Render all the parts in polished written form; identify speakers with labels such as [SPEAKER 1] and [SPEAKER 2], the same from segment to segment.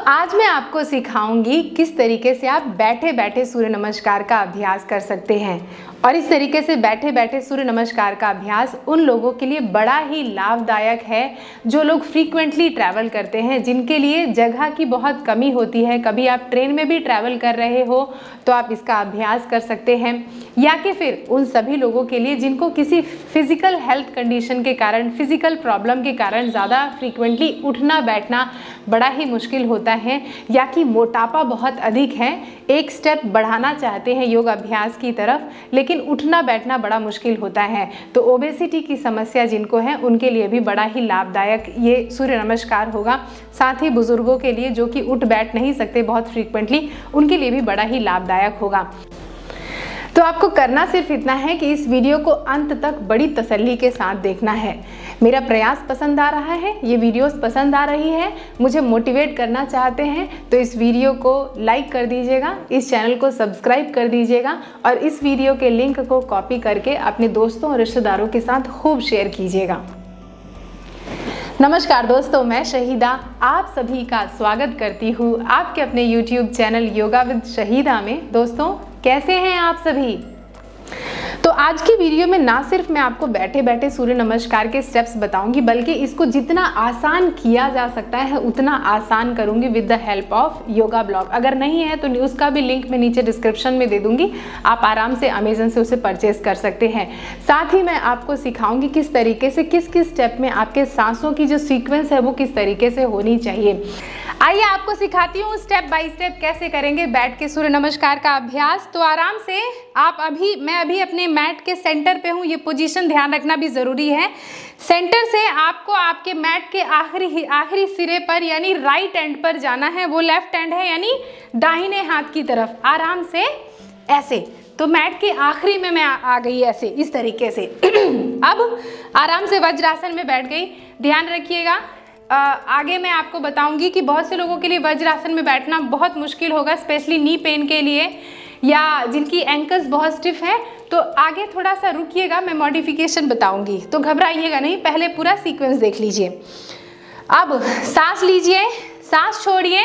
[SPEAKER 1] आज मैं आपको सिखाऊंगी किस तरीके से आप बैठे बैठे सूर्य नमस्कार का अभ्यास कर सकते हैं। और इस तरीके से बैठे बैठे सूर्य नमस्कार का अभ्यास उन लोगों के लिए बड़ा ही लाभदायक है जो लोग फ्रीक्वेंटली ट्रैवल करते हैं, जिनके लिए जगह की बहुत कमी होती है। कभी आप ट्रेन में भी ट्रैवल कर रहे हो तो आप इसका अभ्यास कर सकते हैं, या कि फिर उन सभी लोगों के लिए जिनको किसी फिजिकल हेल्थ कंडीशन के कारण, फिजिकल प्रॉब्लम के कारण ज़्यादा फ्रीक्वेंटली उठना बैठना बड़ा ही मुश्किल होता है, या कि मोटापा बहुत अधिक है, एक स्टेप बढ़ाना चाहते हैं योग अभ्यास की तरफ, लेकिन उठना बैठना बड़ा मुश्किल होता है। तो ओबेसिटी की समस्या जिनको है उनके लिए भी बड़ा ही लाभदायक ये सूर्य नमस्कार होगा। साथ ही बुजुर्गों के लिए जो कि उठ बैठ नहीं सकते बहुत फ्रीक्वेंटली, उनके लिए भी बड़ा ही लाभदायक होगा। तो आपको करना सिर्फ इतना है कि इस वीडियो को अंत तक बड़ी तसल्ली के साथ देखना है। मेरा प्रयास पसंद आ रहा है, ये वीडियोस पसंद आ रही है, मुझे मोटिवेट करना चाहते हैं तो इस वीडियो को लाइक कर दीजिएगा, इस चैनल को सब्सक्राइब कर दीजिएगा और इस वीडियो के लिंक को कॉपी करके अपने दोस्तों और रिश्तेदारों के साथ खूब शेयर कीजिएगा। नमस्कार दोस्तों, मैं शहीदा आप सभी का स्वागत करती हूँ आपके अपने YouTube channel yoga with Shahida में। दोस्तों कैसे हैं आप सभी? तो आज की वीडियो में ना सिर्फ मैं आपको बैठे बैठे सूर्य नमस्कार के स्टेप्स बताऊंगी, बल्कि इसको जितना आसान किया जा सकता है उतना आसान करूंगी with the help of yoga blog. अगर नहीं है तो उसका भी लिंक मैं नीचे डिस्क्रिप्शन में दे दूंगी, आप आराम से अमेजन से उसे परचेज कर सकते हैं। साथ ही मैं आपको सिखाऊंगी किस तरीके से किस किस स्टेप में आपके सांसों की जो सीक्वेंस है वो किस तरीके से होनी चाहिए। आइए आपको सिखाती हूँ स्टेप बाय स्टेप कैसे करेंगे बैठ के सूर्य नमस्कार का अभ्यास। तो आराम से आप मैं अभी अपने मैट के सेंटर पे हूँ, ये पोजीशन ध्यान रखना भी ज़रूरी है। सेंटर से आपको आपके मैट के आखिरी सिरे पर यानी राइट एंड पर जाना है, वो लेफ्ट एंड है यानी दाहिने हाथ की तरफ। आराम से ऐसे, तो मैट के आखिरी में मैं आ गई ऐसे इस तरीके से। अब आराम से वज्रासन में बैठ गई। ध्यान रखिएगा, आगे मैं आपको बताऊंगी कि बहुत से लोगों के लिए वज्रासन में बैठना बहुत मुश्किल होगा, स्पेशली नी पेन के लिए या जिनकी एंकल्स बहुत स्टिफ है। तो आगे थोड़ा सा रुकिएगा, मैं मॉडिफिकेशन बताऊंगी, तो घबराइएगा नहीं, पहले पूरा सीक्वेंस देख लीजिए। अब सांस लीजिए, सांस छोड़िए,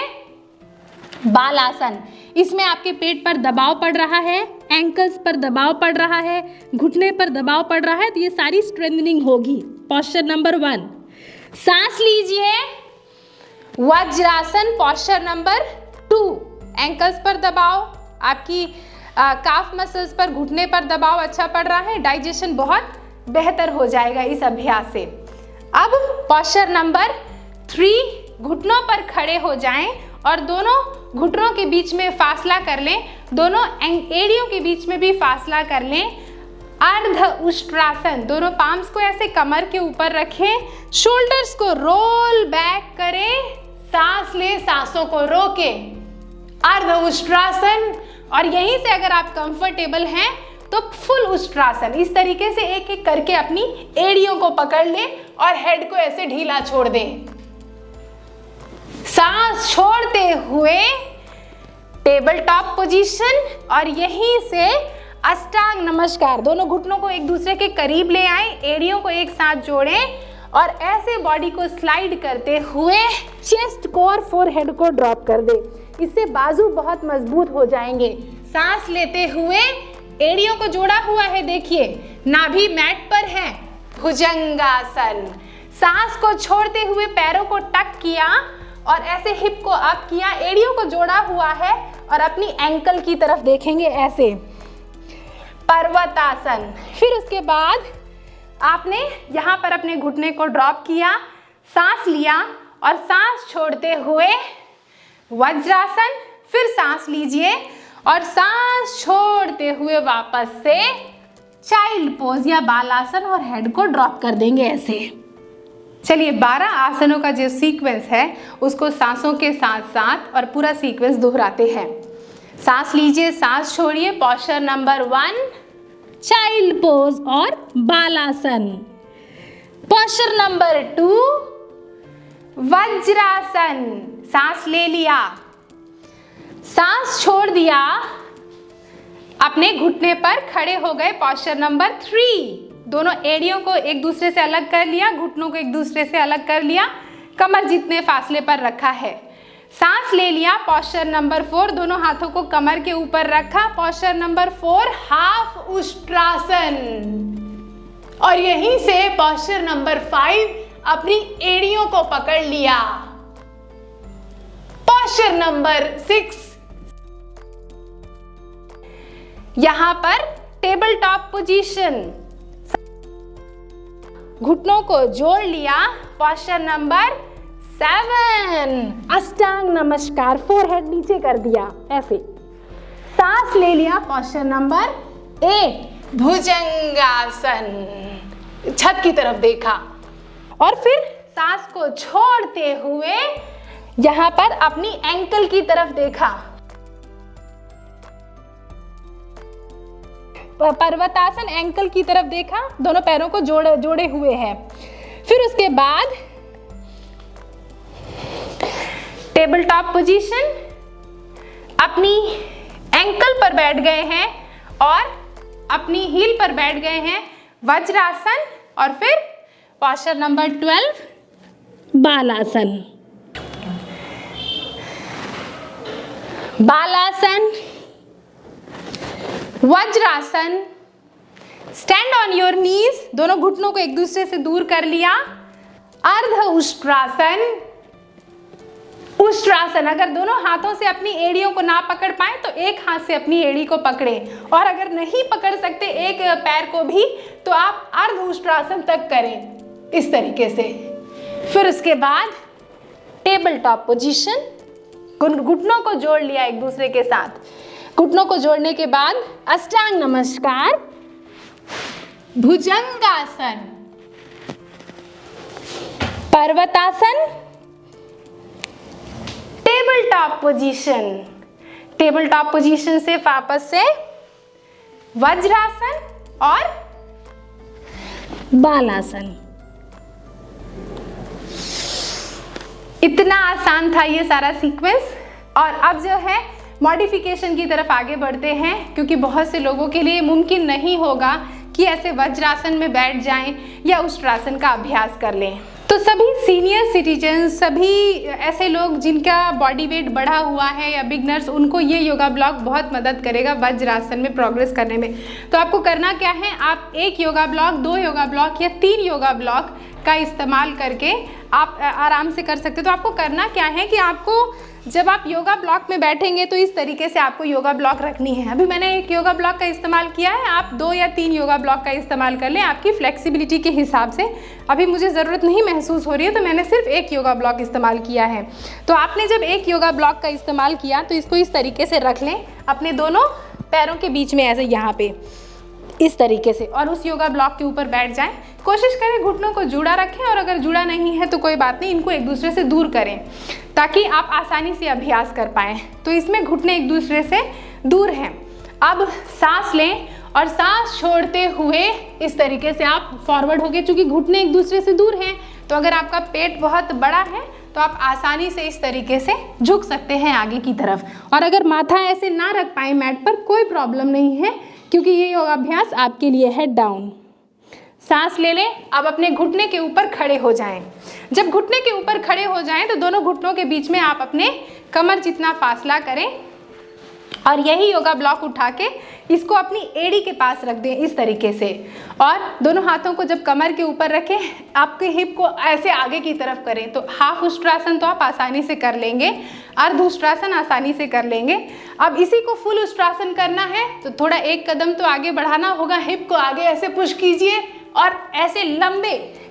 [SPEAKER 1] बालासन। इसमें आपके पेट पर दबाव पड़ रहा है, एंकल्स पर दबाव पड़ रहा है, घुटने पर दबाव पड़ रहा है, तो ये सारी स्ट्रेंथनिंग होगी। Posture number 1। सांस लीजिए, वज्रासन पोस्चर नंबर 2। एंकल्स पर दबाव, आपकी काफ मसल्स पर, घुटने पर दबाव अच्छा पड़ रहा है, डाइजेशन बहुत बेहतर हो जाएगा इस अभ्यास से। अब पोस्चर नंबर 3, घुटनों पर खड़े हो जाएं और दोनों घुटनों के बीच में फासला कर लें, दोनों एड़ियों के बीच में भी फासला कर लें। अर्ध उष्ट्रासन, दोनों पाम्स को ऐसे कमर के ऊपर रखें, शोल्डर्स को रोल बैक करें, सांस ले, सांसों को रोके, अर्ध उष्ट्रासन। और यहीं से अगर आप कंफर्टेबल हैं तो फुल उष्ट्रासन। इस तरीके से एक एक करके अपनी एड़ियों को पकड़ लें और हेड को ऐसे ढीला छोड़ दें। सांस छोड़ते हुए टेबल टॉप पोजीशन और यहीं से अष्टांग नमस्कार। दोनों घुटनों को एक दूसरे के करीब ले आएं, एड़ियों को एक साथ जोड़ें और ऐसे बॉडी को स्लाइड करते हुए चेस्ट को और फोरहेड को ड्रॉप कर दें। इससे बाजू बहुत मजबूत हो जाएंगे। सांस लेते हुए एड़ियों को जोड़ा हुआ है, देखिए नाभि मैट पर है, भुजंगासन। सांस को छोड़ते हुए पैरों को टक किया और ऐसे हिप को अप किया, एड़ियों को जोड़ा हुआ है और अपनी एंकल की तरफ देखेंगे ऐसे, पर्वतासन। फिर उसके बाद आपने यहाँ पर अपने घुटने को ड्रॉप किया, सांस लिया और सांस छोड़ते हुए वज्रासन। फिर सांस लीजिए और सांस छोड़ते हुए वापस से चाइल्ड पोज या बालासन और हेड को ड्रॉप कर देंगे ऐसे। चलिए 12 आसनों का जो सीक्वेंस है उसको सांसों के साथ साथ और पूरा सीक्वेंस दोहराते हैं। सांस लीजिए, सांस छोड़िए, पोस्चर नंबर 1 चाइल्ड पोज और बालासन। Posture number 2 vajrasana. सांस ले लिया, सांस छोड़ दिया, अपने घुटने पर खड़े हो गए। पोस्चर नंबर 3, दोनों एड़ियों को एक दूसरे से अलग कर लिया, घुटनों को एक दूसरे से अलग कर लिया, कमर जितने फासले पर रखा है। सांस ले लिया। पोस्चर नंबर 4, दोनों हाथों को कमर के ऊपर रखा। Posture number 4 half Ushtrasana. और यहीं से पोस्चर नंबर 5 अपनी एड़ियों को पकड़ लिया। पोस्चर नंबर 6, यहां पर टेबल टॉप पोजीशन, घुटनों को जोड़ लिया। पोस्चर नंबर 7 अष्टांग नमस्कार, फोरहेड नीचे कर दिया ऐसे। सांस ले लिया। पोस्चर नंबर 8 भुजंगासन, छत की तरफ देखा और फिर सांस को छोड़ते हुए यहां पर अपनी एंकल की तरफ देखा। पर्वतासन, एंकल की तरफ देखा, दोनों पैरों को जोड़े हुए हैं। फिर उसके बाद टेबल टॉप पोजीशन, अपनी एंकल पर बैठ गए हैं और अपनी हील पर बैठ गए हैं। वज्रासन और फिर posture number 12 balasana. Balasana, vajrasana, stand on your knees, दोनों घुटनों को एक दूसरे से दूर कर लिया। अर्ध उष्ट्रासन, उष्ट्रासन, अगर दोनों हाथों से अपनी एड़ियों को ना पकड़ पाए तो एक हाथ से अपनी एड़ी को पकड़े, और अगर नहीं पकड़ सकते एक पैर को भी तो आप अर्ध उष्ट्रासन तक करें इस तरीके से। फिर उसके बाद टेबल टॉप पोजीशन, घुटनों को जोड़ लिया एक दूसरे के साथ। घुटनों को जोड़ने के बाद अष्टांग नमस्कार, भुजंगासन, पर्वतासन, table top position. Table top position से वापस से वज्रासन और बालासन। इतना आसान था ये सारा सीक्वेंस। और अब जो है मॉडिफिकेशन की तरफ आगे बढ़ते हैं, क्योंकि बहुत से लोगों के लिए मुमकिन नहीं होगा कि ऐसे वज्रासन में बैठ जाएं या उष्ट्रासन का अभ्यास कर लें। तो सभी सीनियर सिटीजन, सभी ऐसे लोग जिनका बॉडी वेट बढ़ा हुआ है या बिगनर्स, उनको ये योगा ब्लॉक बहुत मदद करेगा वज्रासन में प्रोग्रेस करने में। तो आपको करना क्या है, आप 1 योगा ब्लॉक, 2 योगा ब्लॉक या 3 योगा ब्लॉक का इस्तेमाल करके आप आराम से कर सकते हो। तो आपको करना क्या है कि आपको जब आप योगा ब्लॉक में बैठेंगे तो इस तरीके से आपको योगा ब्लॉक रखनी है। अभी मैंने 1 योगा ब्लॉक का इस्तेमाल किया है, आप 2 या 3 योगा ब्लॉक का इस्तेमाल कर लें आपकी फ्लेक्सिबिलिटी के हिसाब से। अभी मुझे ज़रूरत नहीं महसूस हो रही है तो मैंने सिर्फ 1 योगा ब्लॉक इस्तेमाल किया है। तो आपने जब 1 योगा ब्लॉक का इस्तेमाल किया तो इसको इस तरीके से रख लें अपने दोनों पैरों के बीच में, ऐसे यहाँ पे इस तरीके से, और उस योगा ब्लॉक के ऊपर बैठ जाएं। कोशिश करें घुटनों को जुड़ा रखें, और अगर जुड़ा नहीं है तो कोई बात नहीं, इनको एक दूसरे से दूर करें ताकि आप आसानी से अभ्यास कर पाएँ। तो इसमें घुटने एक दूसरे से दूर हैं। अब सांस लें और सांस छोड़ते हुए इस तरीके से आप फॉरवर्ड हो गए। चूँकि घुटने एक दूसरे से दूर हैं तो अगर आपका पेट बहुत बड़ा है तो आप आसानी से इस तरीके से झुक सकते हैं आगे की तरफ। और अगर माथा ऐसे ना रख पाए मैट पर, कोई प्रॉब्लम नहीं है, क्योंकि ये योगाभ्यास आपके लिए है डाउन। सांस ले लें। अब अपने घुटने के ऊपर खड़े हो जाएं। जब घुटने के ऊपर खड़े हो जाएं तो दोनों घुटनों के बीच में आप अपने कमर जितना फासला करें और यही योगा ब्लॉक उठा के इसको अपनी एड़ी के पास रख दें इस तरीके से। और दोनों हाथों को जब कमर के ऊपर रखें, आपके हिप को ऐसे आगे की तरफ करें। तो हाफ उष्ट्रासन तो आप आसानी से कर लेंगे, अर्ध उष्ट्रासन आसानी से कर लेंगे। अब इसी को फुल उष्ट्रासन करना है तो थोड़ा 1 कदम तो आगे बढ़ाना होगा। हिप को आगे ऐसे पुश कीजिए और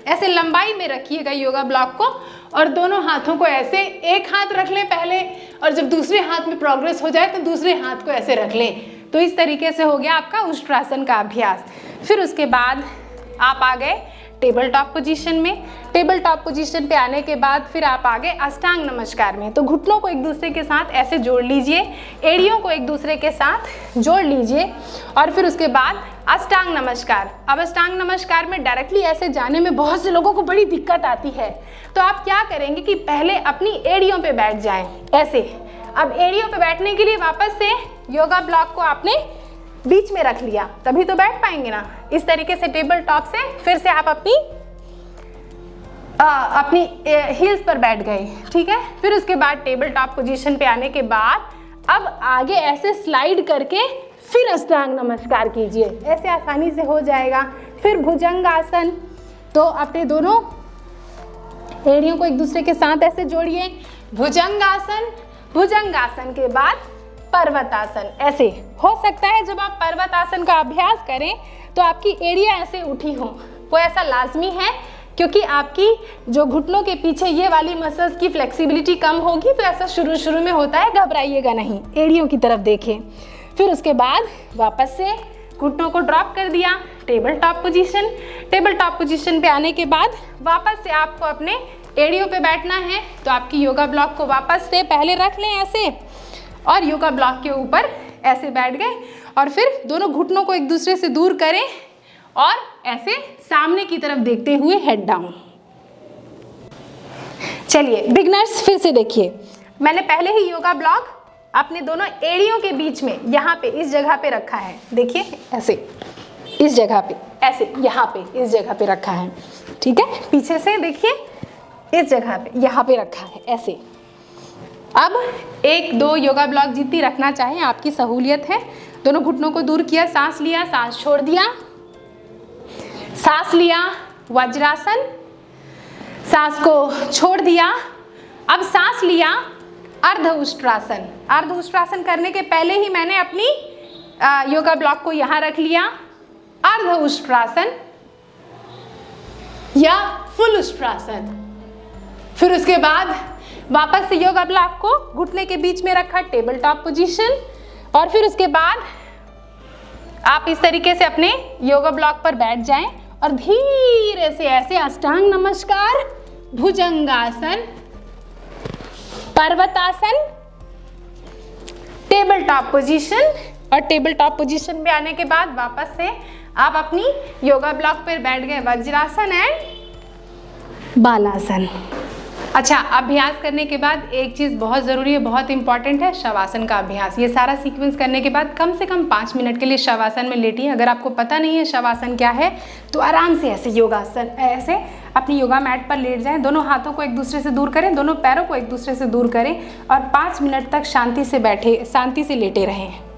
[SPEAKER 1] ऐसे लंबाई में रखिएगा योगा ब्लॉक को, और दोनों हाथों को ऐसे, एक हाथ रख लें पहले, और जब दूसरे हाथ में प्रोग्रेस हो जाए तो दूसरे हाथ को ऐसे रख लें। तो इस तरीके से हो गया आपका उष्ट्रासन का अभ्यास। फिर उसके बाद आप आ गए टेबल टॉप पोजीशन में। टेबल टॉप पोजीशन पे आने के बाद फिर आप आ गए अष्टांग नमस्कार में। तो घुटनों को एक दूसरे के साथ ऐसे जोड़ लीजिए, एड़ियों को एक दूसरे के साथ जोड़ लीजिए, और फिर उसके बाद अष्टांग नमस्कार। अब अष्टांग नमस्कार में डायरेक्टली ऐसे जाने में बहुत से लोगों को बड़ी दिक्कत आती है। तो आप क्या करेंगे कि पहले अपनी एड़ियों पे बैठ जाएं ऐसे। अब एड़ियों पे बैठने के लिए वापस से योगा ब्लॉक को आपने बीच में रख लिया, तभी तो बैठ पाएंगे ना। इस तरीके से टेबल टॉप से फिर से आप अपनी अपनी हील्स पर बैठ गए, ठीक है। फिर उसके बाद टेबल टॉप पोजीशन पे आने के बाद अब आगे ऐसे स्लाइड करके फिर अष्टांग नमस्कार कीजिए, ऐसे आसानी से हो जाएगा। फिर भुजंगासन, तो अपने दोनों एड़ियों को एक दूसरे के साथ ऐसे जोड़िए, भुजंगासन। भुजंगासन के बाद पर्वतासन। ऐसे हो सकता है जब आप पर्वतासन का अभ्यास करें तो आपकी एड़ियाँ ऐसे उठी हों, वो ऐसा लाजमी है क्योंकि आपकी जो घुटनों के पीछे ये वाली मसल्स की फ्लेक्सिबिलिटी कम होगी, तो ऐसा शुरू में होता है, घबराइएगा नहीं, एड़ियों की तरफ देखें। फिर उसके बाद वापस से घुटनों को ड्रॉप कर दिया, table top position. Table top position पे आने के बाद वापस से आपको अपने एड़ियों पे बैठना है, तो आपकी योगा ब्लॉक को वापस से पहले रख लें ऐसे, और योगा ब्लॉक के ऊपर ऐसे बैठ गए, और फिर दोनों घुटनों को एक दूसरे से दूर करें और ऐसे सामने की तरफ देखते हुए हेड डाउन। चलिए बिगनर्स फिर से देखिए, मैंने पहले ही योगा ब्लॉक अपने दोनों एड़ियों के बीच में यहाँ पे इस जगह पे रखा है, देखिए ऐसे इस जगह पे, ऐसे यहाँ पे इस जगह पे रखा है, ठीक है। पीछे से देखिए इस जगह पे यहाँ पे रखा है ऐसे। अब 1-2 योगा ब्लॉक जितनी रखना चाहें आपकी सहूलियत है। दोनों घुटनों को दूर किया, सांस लिया, सांस छोड़ दिया, सांस लिया, वज्रासन, सांस को छोड़ दिया। अब सांस लिया, अर्ध उष्ट्रासन। अर्ध उष्ट्रासन करने के पहले ही मैंने अपनी योगा ब्लॉक को यहाँ रख लिया, अर्ध उष्ट्रासन या फुल उष्ट्रासन। फिर उसके बाद वापस से योगा ब्लॉक को घुटने के बीच में रखा, टेबल टॉप पोजीशन, और फिर उसके बाद आप इस तरीके से अपने योगा ब्लॉक पर बैठ जाएं और धीरे से ऐसे अष्टांग नमस्कार, भुजंगासन, पर्वतासन, टेबल टॉप पोजीशन, और टेबल टॉप पोजीशन पे आने के बाद वापस से आप अपनी योगा ब्लॉक पर बैठ गए, वज्रासन एंड बालासन। अच्छा, अभ्यास करने के बाद एक चीज़ बहुत ज़रूरी है, बहुत इंपॉर्टेंट है, शवासन का अभ्यास। ये सारा सीक्वेंस करने के बाद कम से कम 5 मिनट के लिए शवासन में लेटिए। अगर आपको पता नहीं है शवासन क्या है तो आराम से ऐसे योगासन, ऐसे अपनी योगा मैट पर लेट जाएं, दोनों हाथों को एक दूसरे से दूर करें, दोनों पैरों को एक दूसरे से दूर करें और 5 मिनट तक शांति से बैठे, शांति से लेटे रहें।